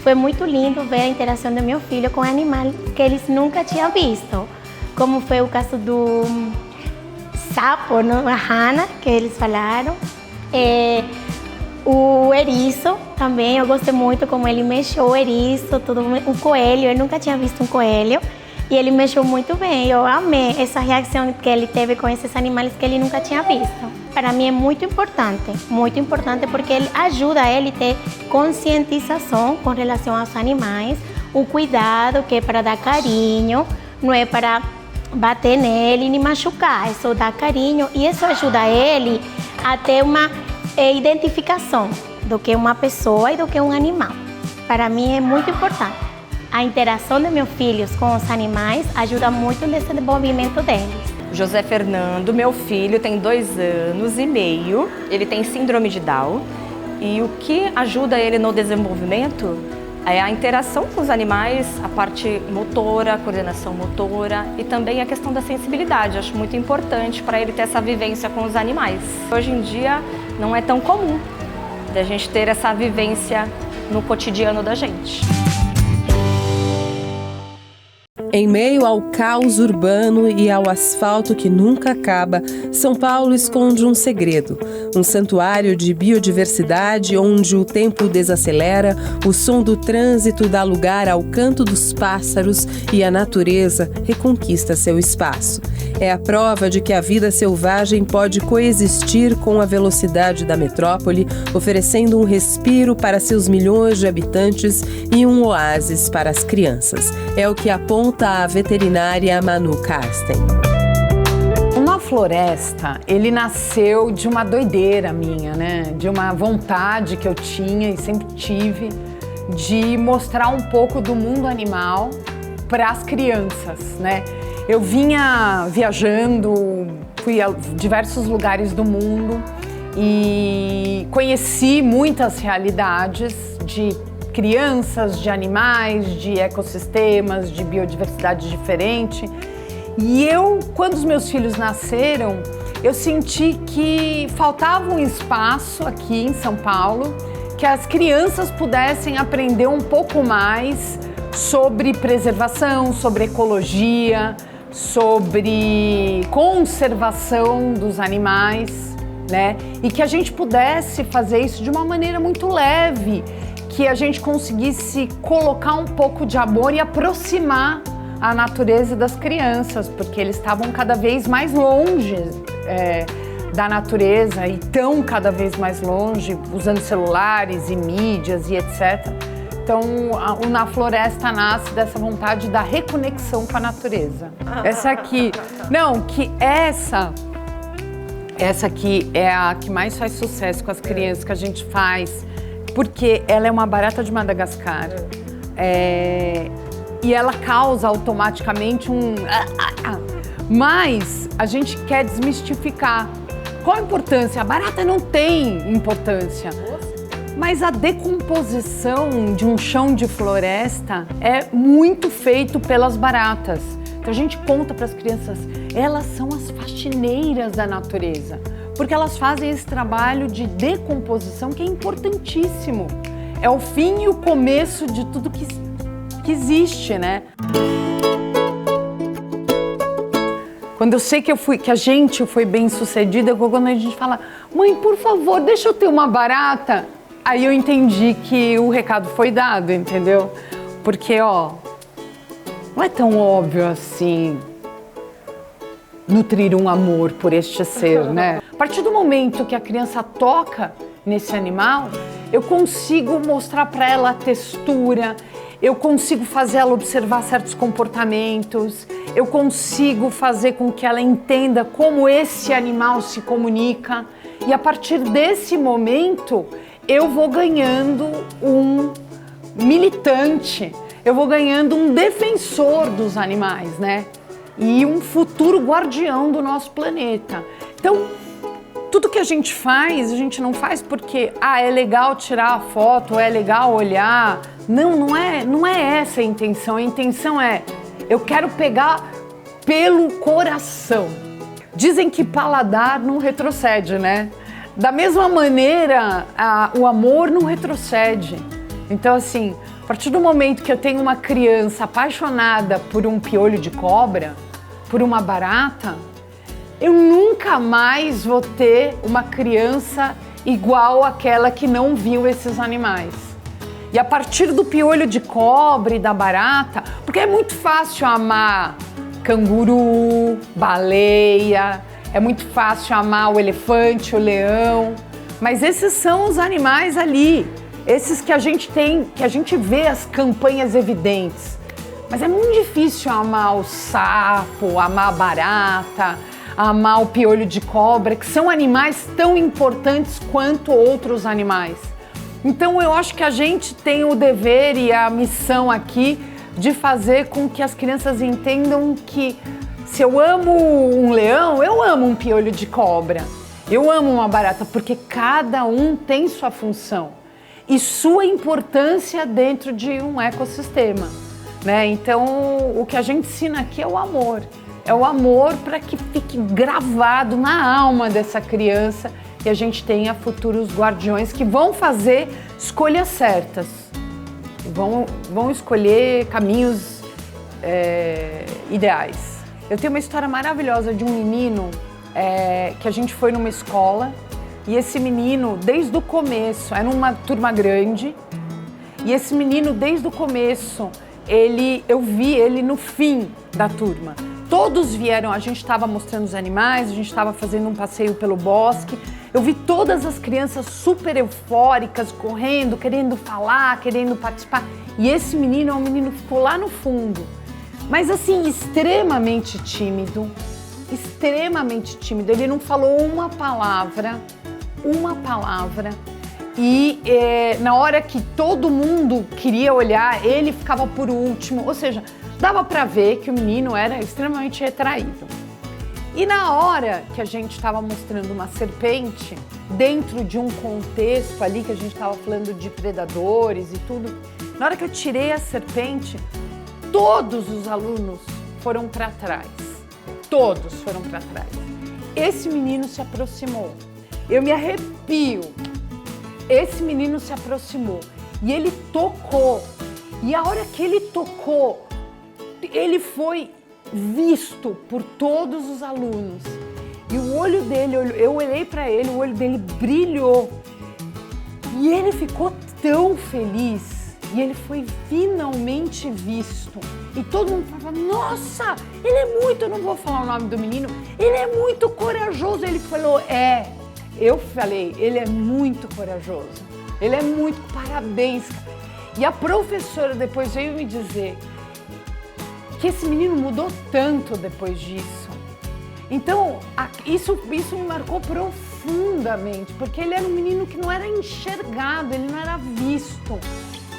Foi muito lindo ver a interação do meu filho com animais que eles nunca tinham visto, como foi o caso do sapo, não? A rana, que eles falaram. O eriço também, eu gostei muito como ele mexeu o eriço, o coelho, eu nunca tinha visto um coelho e ele mexeu muito bem. Eu amei essa reação que ele teve com esses animais que ele nunca tinha visto. Para mim é muito importante porque ele ajuda ele a ter conscientização com relação aos animais, o cuidado que é para dar carinho, não é para bater nele nem machucar, é só dar carinho e isso ajuda ele a ter uma identificação do que uma pessoa e do que um animal. Para mim é muito importante. A interação dos meus filhos com os animais ajuda muito nesse desenvolvimento deles. José Fernando, meu filho, tem 2 anos e meio, ele tem síndrome de Down e o que ajuda ele no desenvolvimento é a interação com os animais, a parte motora, a coordenação motora e também a questão da sensibilidade. Acho muito importante para ele ter essa vivência com os animais. Hoje em dia não é tão comum da gente ter essa vivência no cotidiano da gente. Em meio ao caos urbano e ao asfalto que nunca acaba, São Paulo esconde um segredo. Um santuário de biodiversidade onde o tempo desacelera, o som do trânsito dá lugar ao canto dos pássaros e a natureza reconquista seu espaço. É a prova de que a vida selvagem pode coexistir com a velocidade da metrópole, oferecendo um respiro para seus milhões de habitantes e um oásis para as crianças. É o que aponta a veterinária Manu Karsten. O Na Floresta, ele nasceu de uma doideira minha, né? De uma vontade que eu tinha e sempre tive de mostrar um pouco do mundo animal para as crianças, né? Eu vinha viajando, fui a diversos lugares do mundo e conheci muitas realidades de crianças, de animais, de ecossistemas, de biodiversidade diferente. E eu, quando os meus filhos nasceram, eu senti que faltava um espaço aqui em São Paulo que as crianças pudessem aprender um pouco mais sobre preservação, sobre ecologia, sobre conservação dos animais, né? E que a gente pudesse fazer isso de uma maneira muito leve, que a gente conseguisse colocar um pouco de amor e aproximar a natureza das crianças, porque eles estavam cada vez mais longe da natureza e estão cada vez mais longe, usando celulares e mídias e etc. Então, o Na Floresta nasce dessa vontade da reconexão com a natureza. Essa aqui, essa aqui é a que mais faz sucesso com as crianças que a gente faz, porque ela é uma barata de Madagascar e ela causa automaticamente um... Mas a gente quer desmistificar. Qual a importância? A barata não tem importância. Mas a decomposição de um chão de floresta é muito feito pelas baratas. Então a gente conta para as crianças, elas são as faxineiras da natureza, porque elas fazem esse trabalho de decomposição que é importantíssimo. É o fim e o começo de tudo que existe, né? Quando eu sei que a gente foi bem sucedida, quando a gente fala, mãe, por favor, deixa eu ter uma barata. Aí eu entendi que o recado foi dado, entendeu? Porque, não é tão óbvio assim nutrir um amor por este ser, né? A partir do momento que a criança toca nesse animal, eu consigo mostrar para ela a textura, eu consigo fazer ela observar certos comportamentos, eu consigo fazer com que ela entenda como esse animal se comunica. E a partir desse momento, eu vou ganhando um militante, eu vou ganhando um defensor dos animais, né? E um futuro guardião do nosso planeta. Então, tudo que a gente faz, a gente não faz porque é legal tirar a foto, é legal olhar. Não é essa a intenção. A intenção é, eu quero pegar pelo coração. Dizem que paladar não retrocede, né? Da mesma maneira, o amor não retrocede. Então, assim, a partir do momento que eu tenho uma criança apaixonada por um piolho de cobra, por uma barata, eu nunca mais vou ter uma criança igual àquela que não viu esses animais. E a partir do piolho de cobra e da barata, porque é muito fácil amar canguru, baleia, é muito fácil amar o elefante, o leão, mas esses são os animais ali, esses que a gente tem, que a gente vê as campanhas evidentes. Mas é muito difícil amar o sapo, amar a barata, amar o piolho de cobra, que são animais tão importantes quanto outros animais. Então eu acho que a gente tem o dever e a missão aqui de fazer com que as crianças entendam que se eu amo um leão, eu amo um piolho de cobra, eu amo uma barata, porque cada um tem sua função e sua importância dentro de um ecossistema, né? Então o que a gente ensina aqui é o amor. É o amor para que fique gravado na alma dessa criança e a gente tenha futuros guardiões que vão fazer escolhas certas. Vão escolher caminhos ideais. Eu tenho uma história maravilhosa de um menino que a gente foi numa escola e esse menino, desde o começo, era uma turma grande, e esse menino, desde o começo, eu vi ele no fim da turma. Todos vieram, a gente estava mostrando os animais, a gente estava fazendo um passeio pelo bosque. Eu vi todas as crianças super eufóricas, correndo, querendo falar, querendo participar. E esse menino é um menino que ficou lá no fundo, mas assim, extremamente tímido. Ele não falou uma palavra. E na hora que todo mundo queria olhar, ele ficava por último. Ou seja, dava para ver que o menino era extremamente retraído. E na hora que a gente estava mostrando uma serpente, dentro de um contexto ali que a gente estava falando de predadores e tudo, na hora que eu tirei a serpente, todos os alunos foram para trás. Todos foram para trás. Esse menino se aproximou. Eu me arrepio. Esse menino se aproximou e ele tocou. E a hora que ele tocou, ele foi visto por todos os alunos. E o olho dele, eu olhei para ele, o olho dele brilhou. E ele ficou tão feliz. E ele foi finalmente visto. E todo mundo falava, nossa, ele é muito, eu não vou falar o nome do menino, ele é muito corajoso. Ele falou, eu falei, ele é muito corajoso. Ele é muito, parabéns. E a professora depois veio me dizer que esse menino mudou tanto depois disso. Então, isso me marcou profundamente, porque ele era um menino que não era enxergado, ele não era visto.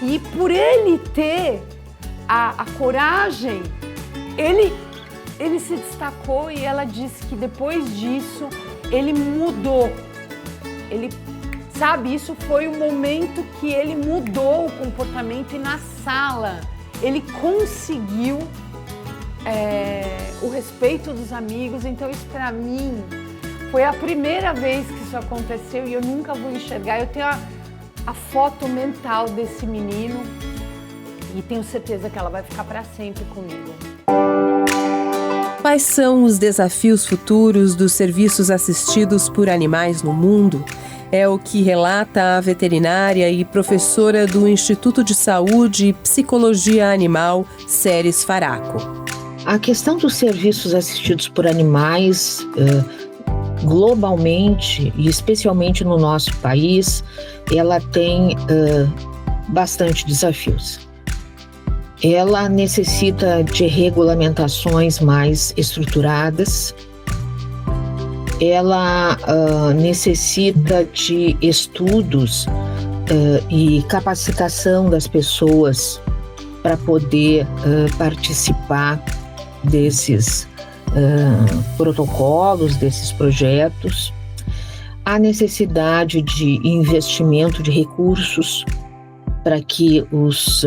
E por ele ter a coragem, ele se destacou e ela disse que depois disso, ele mudou. Isso foi o momento que ele mudou o comportamento e na sala ele conseguiu o respeito dos amigos. Então isso para mim foi a primeira vez que isso aconteceu e eu nunca vou enxergar. Eu tenho a foto mental desse menino e tenho certeza que ela vai ficar para sempre comigo. Quais são os desafios futuros dos serviços assistidos por animais no mundo? É o que relata a veterinária e professora do Instituto de Saúde e Psicologia Animal, Seres Faraco. A questão dos serviços assistidos por animais, globalmente e especialmente no nosso país, ela tem bastante desafios. Ela necessita de regulamentações mais estruturadas, ela necessita de estudos e capacitação das pessoas para poder participar desses protocolos, desses projetos. Há necessidade de investimento de recursos para que os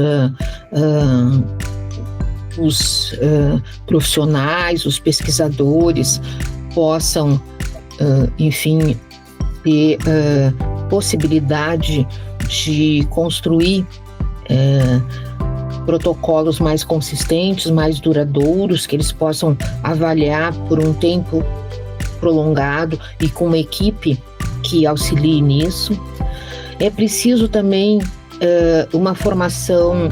profissionais, os pesquisadores possam, enfim, ter possibilidade de construir protocolos mais consistentes, mais duradouros, que eles possam avaliar por um tempo prolongado e com uma equipe que auxilie nisso. É preciso também uma formação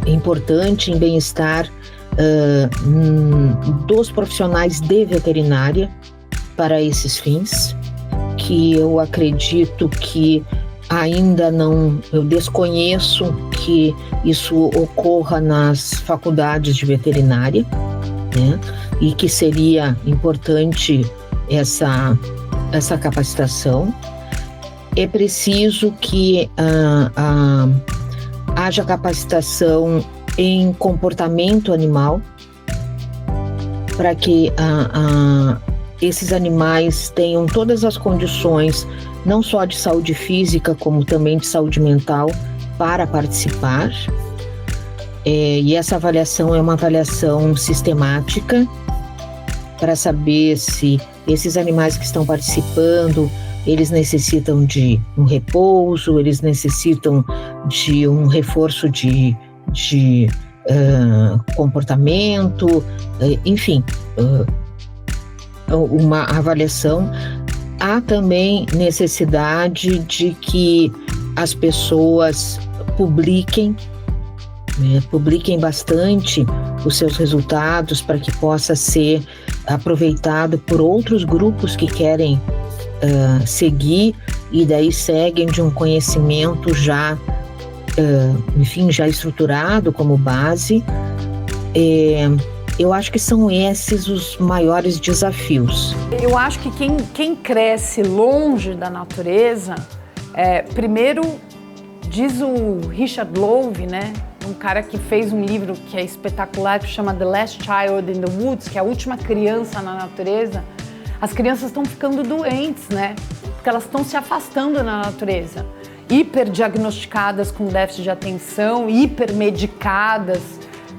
importante em bem-estar dos profissionais de veterinária para esses fins, que eu acredito que ainda não, eu desconheço que isso ocorra nas faculdades de veterinária, né? E que seria importante essa capacitação. É preciso que haja capacitação em comportamento animal, para que esses animais tenham todas as condições, não só de saúde física, como também de saúde mental, para participar. E essa avaliação é uma avaliação sistemática, para saber se esses animais que estão participando, eles necessitam de um repouso, eles necessitam de um reforço de comportamento, enfim, uma avaliação. Há também necessidade de que as pessoas publiquem bastante os seus resultados para que possa ser aproveitado por outros grupos que querem seguir, e daí seguem de um conhecimento já estruturado como base. Eu acho que são esses os maiores desafios. Eu acho que quem cresce longe da natureza, primeiro, diz o Richard Louv, né? Um cara que fez um livro que é espetacular, que chama The Last Child in the Woods, que é a última criança na natureza. As crianças estão ficando doentes, né? Porque elas estão se afastando da natureza. Hiperdiagnosticadas com déficit de atenção, hipermedicadas,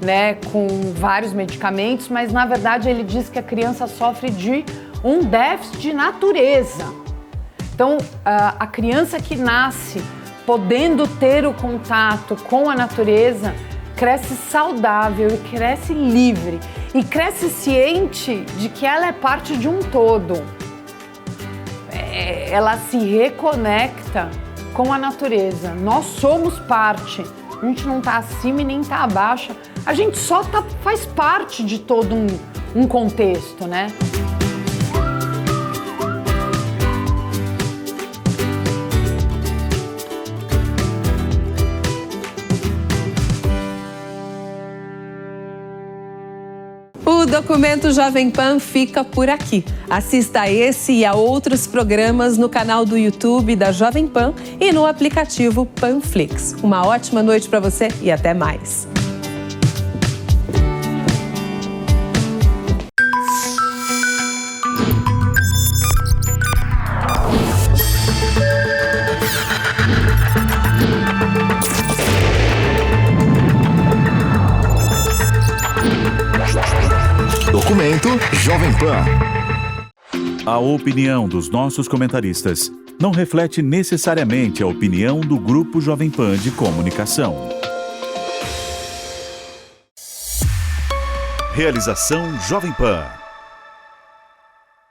né, com vários medicamentos, mas na verdade ele diz que a criança sofre de um déficit de natureza. Então, a criança que nasce podendo ter o contato com a natureza cresce saudável e cresce livre e cresce ciente de que ela é parte de um todo. Ela se reconecta com a natureza. Nós somos parte. A gente não está acima e nem está abaixo. A gente só faz parte de todo um contexto, né? O Documento Jovem Pan fica por aqui. Assista a esse e a outros programas no canal do YouTube da Jovem Pan e no aplicativo Panflix. Uma ótima noite para você e até mais. Documento Jovem Pan. A opinião dos nossos comentaristas não reflete necessariamente a opinião do Grupo Jovem Pan de Comunicação. Realização Jovem Pan.